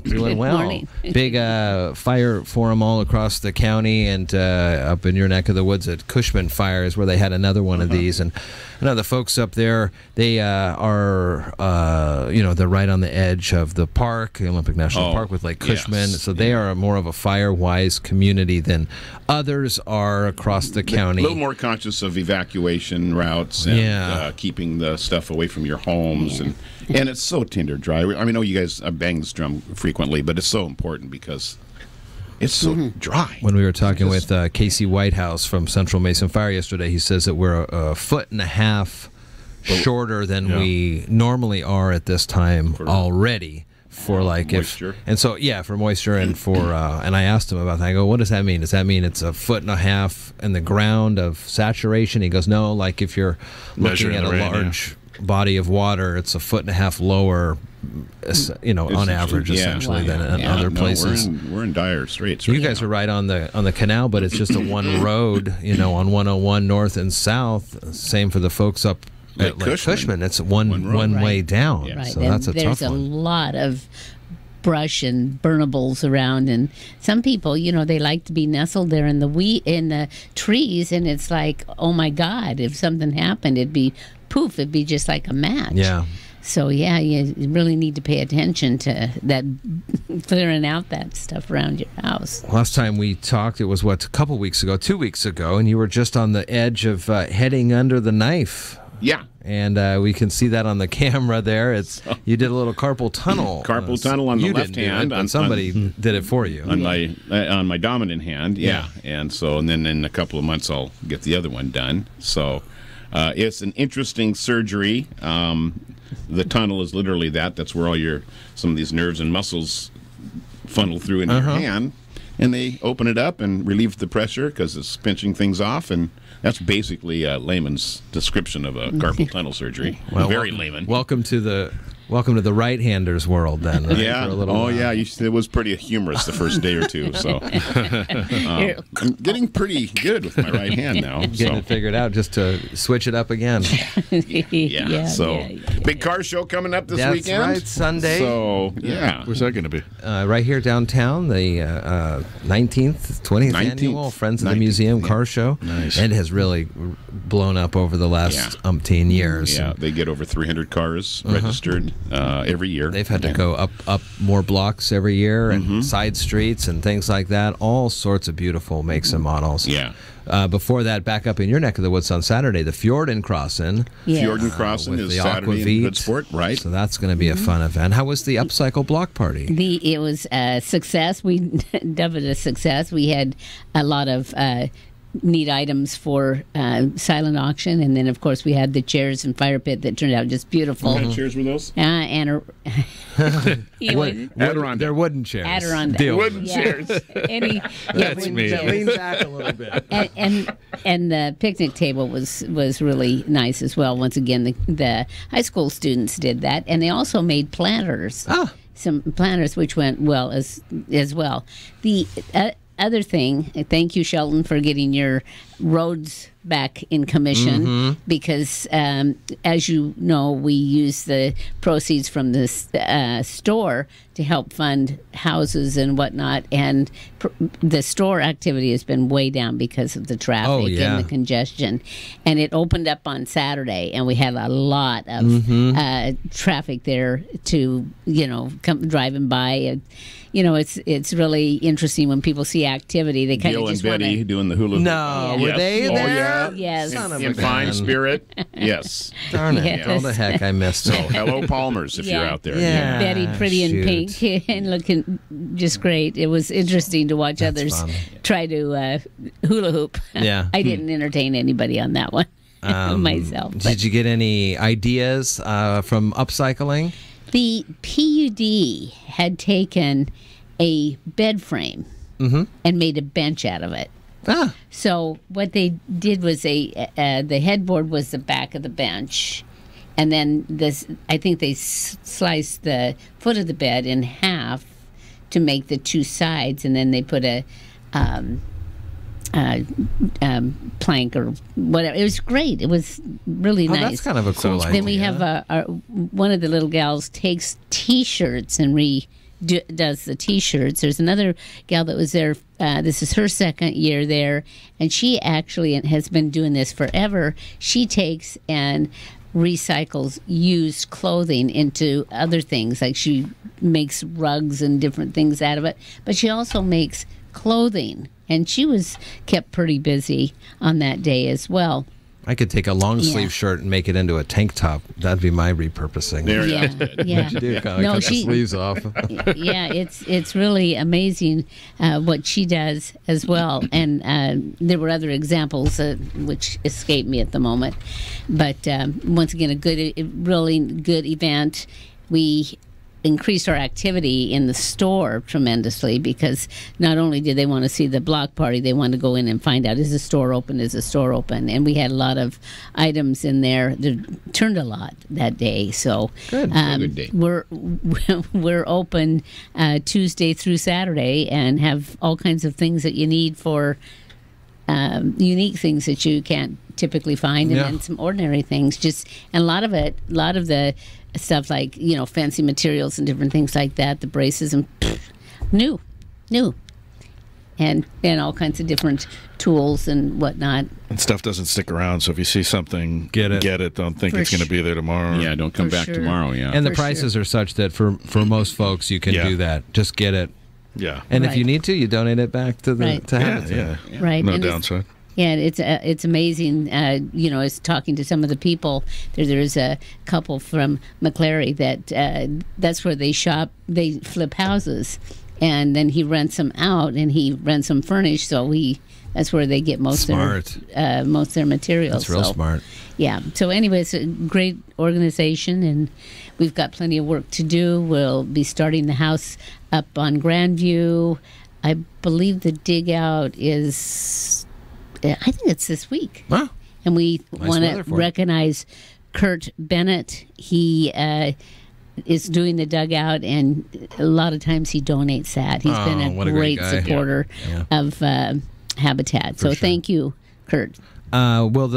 Doing well. Morning. Big fire forum all across the county, and up in your neck of the woods at Cushman Fire is where they had another one of these. And I know the folks up there, they are, they're right on the edge of the park, the Olympic National Park with Lake Cushman. Yes. So they are more of a fire-wise community than others are across the county. A little more conscious of evacuation routes and keeping the stuff away from your homes. And it's so tinder dry. I know you guys bang this drum frequently, but it's so important because it's so dry. When we were talking with Casey Whitehouse from Central Mason Fire yesterday, he says that we're a foot and a half shorter than we normally are at this time already. For like moisture. For moisture and for and I asked him about that. I go, what does that mean? Does that mean it's a foot and a half in the ground of saturation? He goes, no, like if you're looking at a large body of water, it's a foot and a half lower, on average, essentially than in other places. We're in dire straits. You guys are right on the canal, but it's just a one road, on 101 north and south. Same for the folks up at Lake Cushman. It's one way down. Right. So that's a tough one. There's a lot of brush and burnables around, and some people, they like to be nestled there in the trees, and it's like, oh my God, if something happened, it'd be just like a match. Yeah. So you really need to pay attention to that, clearing out that stuff around your house. Last time we talked, it was 2 weeks ago, and you were just on the edge of heading under the knife. Yeah. And we can see that on the camera there. You did a little carpal tunnel. Carpal tunnel on the left hand. Somebody did it for you. On my dominant hand, And then in a couple of months I'll get the other one done. So it's an interesting surgery. The tunnel is literally that's where some of these nerves and muscles funnel through into your hand. And they open it up and relieve the pressure because it's pinching things off, and that's basically a layman's description of a carpal tunnel surgery. Well, very layman. Welcome to the right-handers world, then. Right? Yeah. It was pretty humorous the first day or two. So I'm getting pretty good with my right hand now. Getting it figured out just to switch it up again. Big car show coming up this weekend. That's right, Sunday. So where's that going to be? Right here downtown, the 20th annual Friends of the Museum car show. Nice. And it has really blown up over the last umpteen years. Yeah, they get over 300 cars registered every year. They've had to go up more blocks every year and side streets and things like that. All sorts of beautiful makes and models. Yeah. Before that, back up in your neck of the woods on Saturday, the Fjorden Crossing. Yes. Fjorden Crossing is the Saturday in Hoodsport, right? So that's going to be a fun event. How was the Upcycle Block Party? It was a success. We dubbed it a success. We had a lot of neat items for silent auction, and then of course we had the chairs and fire pit that turned out just beautiful. What kind of chairs were those? And They're wooden chairs. Adirondack. Wooden chairs. That's me. Lean back a little bit. And the picnic table was really nice as well. Once again, the high school students did that, and they also made planters. Some planters which went well as well. The other thing, thank you, Shelton, for getting your roads back in commission, because as you know, we use the proceeds from this store to help fund houses and whatnot, and the store activity has been way down because of the traffic and the congestion, and it opened up on Saturday, and we had a lot of traffic there to come driving by. It's really interesting when people see activity. They kind of just want to. Betty doing the hula hoop. No, were they there? Yes. In fine spirit. Yes. Darn it. Yes. All the heck I missed. So hello, Palmers, if you're out there. Yeah. Betty, pretty in pink and looking just great. It was interesting to watch others try to hula hoop. Yeah. I didn't entertain anybody on that one myself. Did you get any ideas from upcycling? The PUD had taken a bed frame and made a bench out of it. So what they did was the headboard was the back of the bench, and then I think they sliced the foot of the bed in half to make the two sides, and then they put a plank or whatever. It was great. It was really nice. That's kind of a cool idea. Then we have one of the little gals takes T-shirts and does the T-shirts. There's another gal that was there. This is her second year there, and she actually has been doing this forever. She takes and recycles used clothing into other things. Like she makes rugs and different things out of it, but she also makes clothing, and she was kept pretty busy on that day as well. I could take a long sleeve shirt and make it into a tank top. That'd be my repurposing. There Yeah, yeah. What'd you do? Cut the sleeves off. Yeah, it's really amazing what she does as well. And there were other examples which escape me at the moment. But once again, really good event. We increased our activity in the store tremendously, because not only did they want to see the block party, they wanted to go in and find out, is the store open, and we had a lot of items in there that turned a lot that day. So good. Good day. we're open Tuesday through Saturday and have all kinds of things that you need for unique things that you can't typically find, and then some ordinary things. And a lot of the stuff, like, fancy materials and different things like that, the braces and new, and all kinds of different tools and whatnot. And stuff doesn't stick around, so if you see something, get it. Don't think it's going to be there tomorrow. Yeah, don't come back tomorrow. Yeah, and the prices are such that for most folks, you can do that. Just get it. Yeah, and if you need to, you donate it back to the Habitat. Yeah. Right. No downside. Yeah, it's amazing. It's talking to some of the people. There's a couple from McClary that's where they shop. They flip houses, and then he rents them out, and he rents them furnished. So that's where they get most of their materials. That's real smart. Yeah. So anyway, it's a great organization, and we've got plenty of work to do. We'll be starting the house up on Grandview. I believe the dig out is, I think it's this week. Wow. And we want to recognize Kurt Bennett. He is doing the dugout, and a lot of times he donates that. He's been a great supporter of Habitat. So thank you, Kurt. Will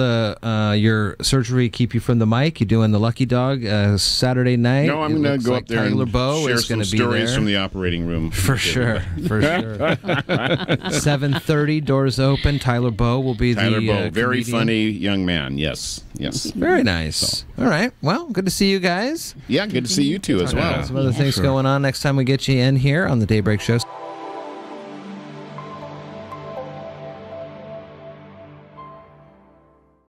your surgery keep you from the mic? You doing the Lucky Dog Saturday night? No, I'm going to go up there Tyler and Bowe share is some be stories there. from the operating room. For sure. 7:30, doors open. Tyler Bowe will be Tyler Bowe, very comedian. funny young man. Yes. Very nice. All right. Well, good to see you guys. Yeah, good to see you too as well. Some other things going on next time we get you in here on the Daybreak Show.